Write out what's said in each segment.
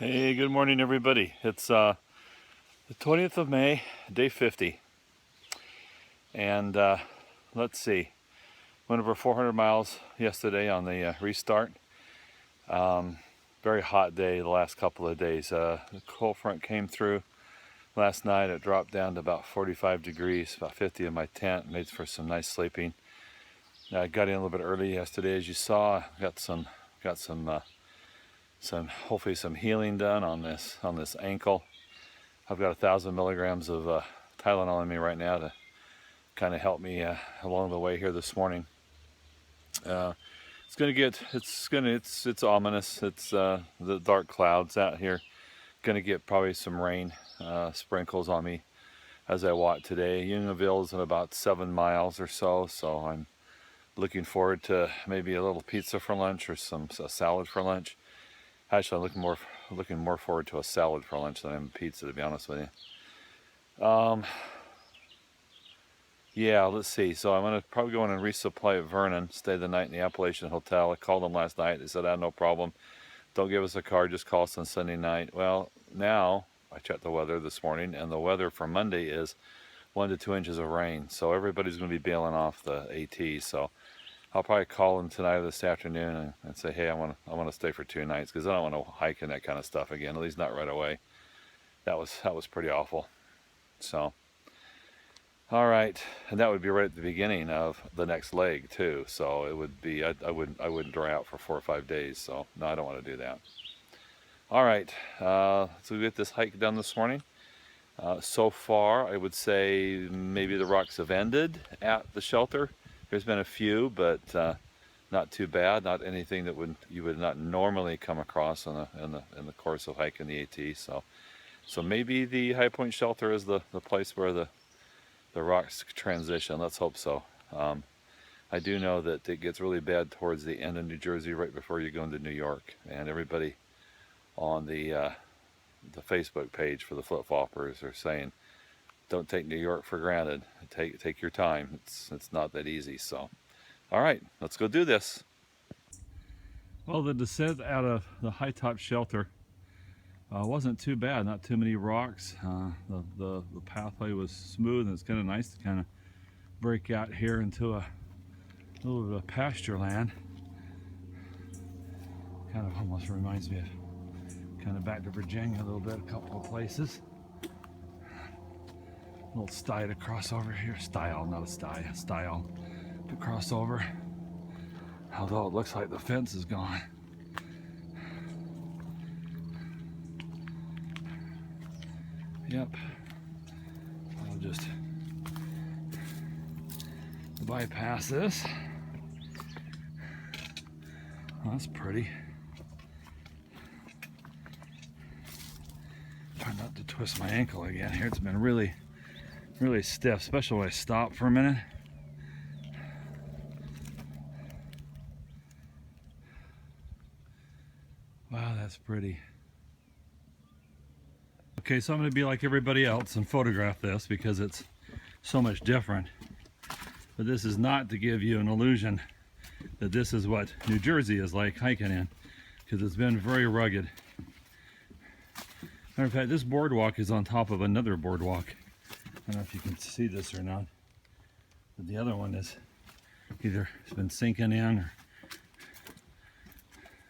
Hey, good morning, everybody. It's the 20th of May, day 50. And let's see, went over 400 miles yesterday on the restart. Very hot day the last couple of days. The cold front came through last night. It dropped down to about 45 degrees, about 50 in my tent, made for some nice sleeping. I got in a little bit early yesterday, as you saw. Got some hopefully some healing done on this ankle. I've got 1,000 milligrams of Tylenol in me right now to kind of help me along the way here this morning. It's ominous. It's the dark clouds out here. Gonna get probably some rain sprinkles on me as I walk today. Unionville is in about 7 miles or so, so I'm looking forward to maybe a little pizza for lunch or a salad for lunch. Actually, I'm looking more forward to a salad for lunch than I am pizza, to be honest with you. Yeah, let's see. So I'm gonna probably go in and resupply at Vernon, stay the night in the Appalachian hotel. I called them last night. They said, no problem. Don't give us a car, just call us on Sunday night. Well, now I checked the weather this morning, and the weather for Monday is 1 to 2 inches of rain. So everybody's gonna be bailing off the AT. So I'll probably call them tonight or this afternoon and say, hey, I want to stay for 2 nights, because I don't want to hike in that kind of stuff again. At least not right away. That was pretty awful. So, all right, and that would be right at the beginning of the next leg too. So it would be I wouldn't dry out for 4 or 5 days. So no, I don't want to do that. All right, so we get this hike done this morning. So far, I would say maybe the rocks have ended at the shelter. There's been a few, but not too bad. Not anything that you would not normally come across in the course of hiking the AT. So maybe the High Point Shelter is the place where the rocks transition. Let's hope so. I do know that it gets really bad towards the end of New Jersey, right before you go into New York. And everybody on the Facebook page for the flip-floppers are saying, don't take New York for granted. Take your time. It's not that easy. So, all right, let's go do this. Well, the descent out of the high top shelter wasn't too bad. Not too many rocks. The pathway was smooth, and it's kind of nice to kind of break out here into a little bit of pasture land. Kind of almost reminds me of kind of back to Virginia a little bit, a couple of places. A little stile to cross over here. Stile, not a sty, a stile to cross over. Although it looks like the fence is gone. Yep. I'll just bypass this. Oh, that's pretty. Try not to twist my ankle again here. It's been really stiff, especially when I stop for a minute. Wow, that's pretty. Okay, so I'm going to be like everybody else and photograph this because it's so much different. But this is not to give you an illusion that this is what New Jersey is like hiking in, because it's been very rugged. Matter of fact, this boardwalk is on top of another boardwalk. I don't know if you can see this or not, but the other one is either it's been sinking in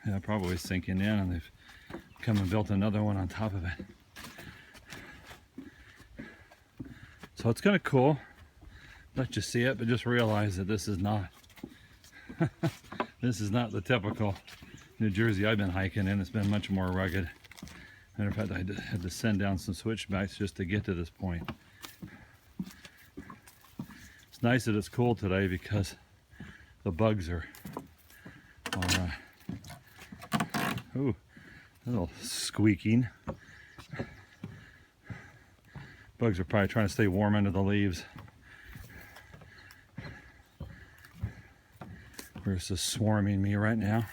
or probably sinking in, and they've come and built another one on top of it. So it's kind of cool. Let you see it, but just realize that this is not this is not the typical New Jersey I've been hiking in. It's been much more rugged. Matter of fact, I had to send down some switchbacks just to get to this point. It's nice that it's cool today because the bugs are ooh, a little squeaking. Bugs are probably trying to stay warm under the leaves versus swarming me right now.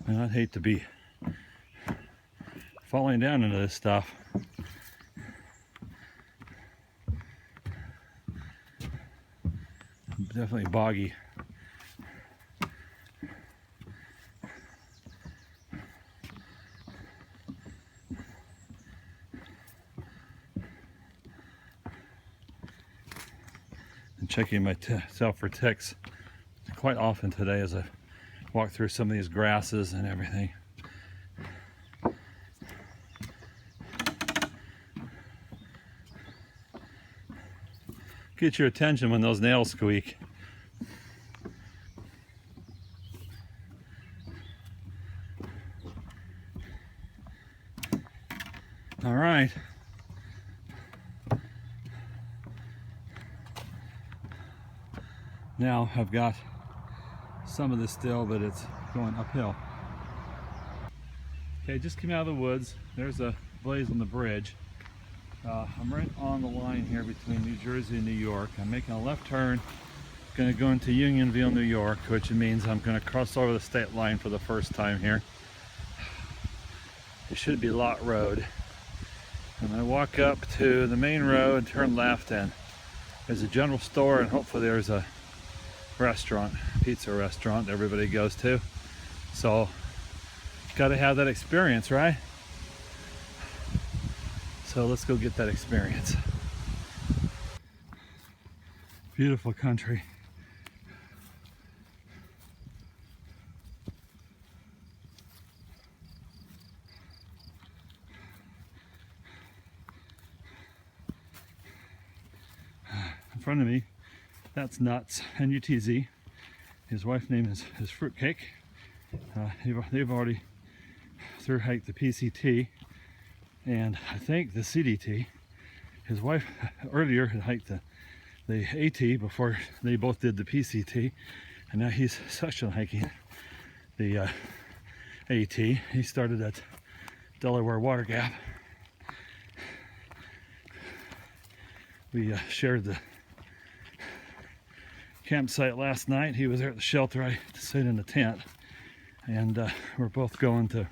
And I'd hate to be falling down into this stuff. Definitely boggy. I'm checking myself for ticks quite often today as I walk through some of these grasses and everything. Get your attention when those nails squeak. All right. Now I've got some of this still, but it's going uphill. Okay, just came out of the woods. There's a blaze on the bridge. I'm right on the line here between New Jersey and New York. I'm making a left turn, going to go into Unionville, New York, which means I'm going to cross over the state line for the first time here. It should be Lot Road. I'm going to walk up to the main road and turn left, and there's a general store, and hopefully there's a restaurant, pizza restaurant everybody goes to. So, got to have that experience, right? So let's go get that experience. Beautiful country. In front of me, that's Nuts, N-U-T-Z. His wife's name is Fruitcake. They've already through hiked the PCT and I think the CDT. His wife earlier had hiked the AT before they both did the PCT, and now he's section hiking the AT. He started at Delaware Water Gap. We shared the campsite last night. He was there at the shelter. I stayed in the tent, and we're both going to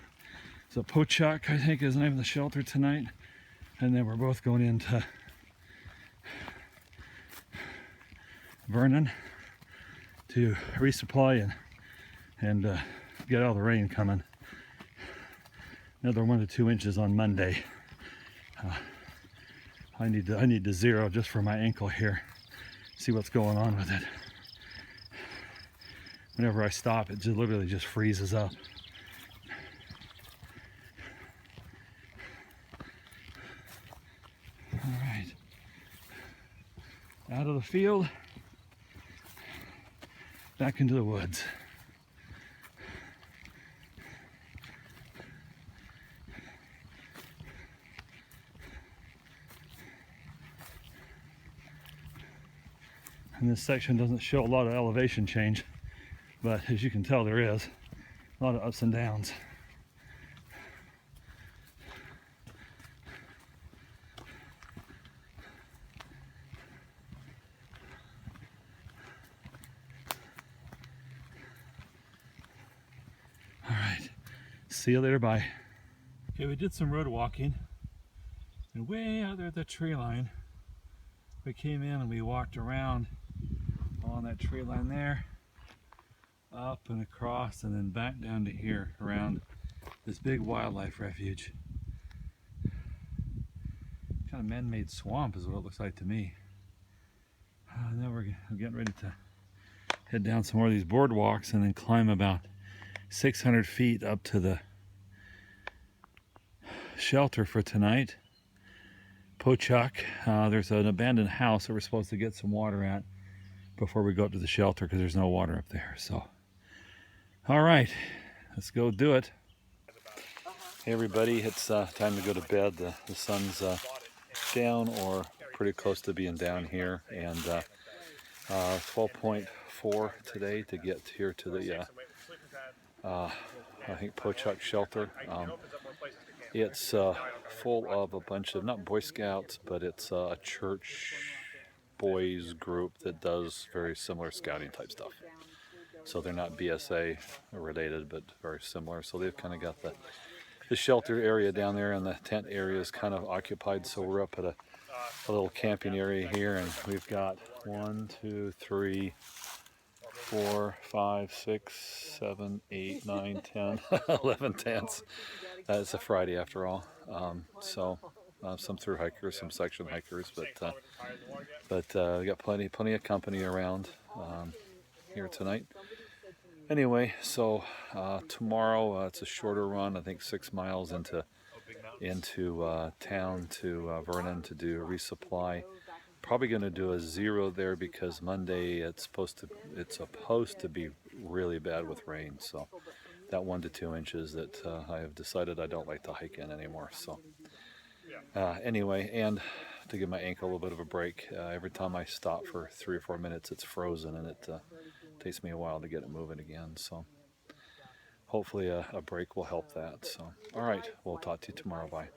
Pochuck, I think is the name of the shelter tonight, and then we're both going into Vernon to resupply and get all the rain coming. Another 1 to 2 inches on Monday. I need to zero just for my ankle here. See what's going on with it. Whenever I stop, it just literally just freezes up. All right, out of the field, back into the woods. And this section doesn't show a lot of elevation change, but as you can tell, there is a lot of ups and downs. All right, see you later, bye. Okay, we did some road walking, and way out there at the tree line, we came in and we walked around on that tree line there, up and across, and then back down to here around this big wildlife refuge. Kind of man-made swamp is what it looks like to me. Now we're getting ready to head down some more of these boardwalks and then climb about 600 feet up to the shelter for tonight. Pochuck. There's an abandoned house that we're supposed to get some water at before we go up to the shelter because there's no water up there. So, all right, let's go do it. Hey everybody, it's time to go to bed. The sun's down or pretty close to being down here, and 12.4 today to get here to the I think Pochuck Shelter. It's full of a bunch of, not Boy Scouts, but it's a church boys group that does very similar scouting type stuff. So they're not BSA related, but very similar. So they've kind of got the shelter area down there, and the tent area is kind of occupied. So we're up at a little camping area here, and we've got 1, 2, 3, 4, 5, 6, 7, 8, 9, 10, 11 tents. It's a Friday after all. Some through hikers, some section hikers, but we got plenty of company around here tonight. Anyway, so tomorrow it's a shorter run. I think 6 miles into town to Vernon to do a resupply. Probably going to do a 0 there because Monday it's supposed to be really bad with rain. So that 1 to 2 inches that I have decided I don't like to hike in anymore. So anyway, and to give my ankle a little bit of a break, every time I stop for 3 or 4 minutes, it's frozen, and it takes me a while to get it moving again. So hopefully a break will help that. So all right, we'll talk to you tomorrow. Bye.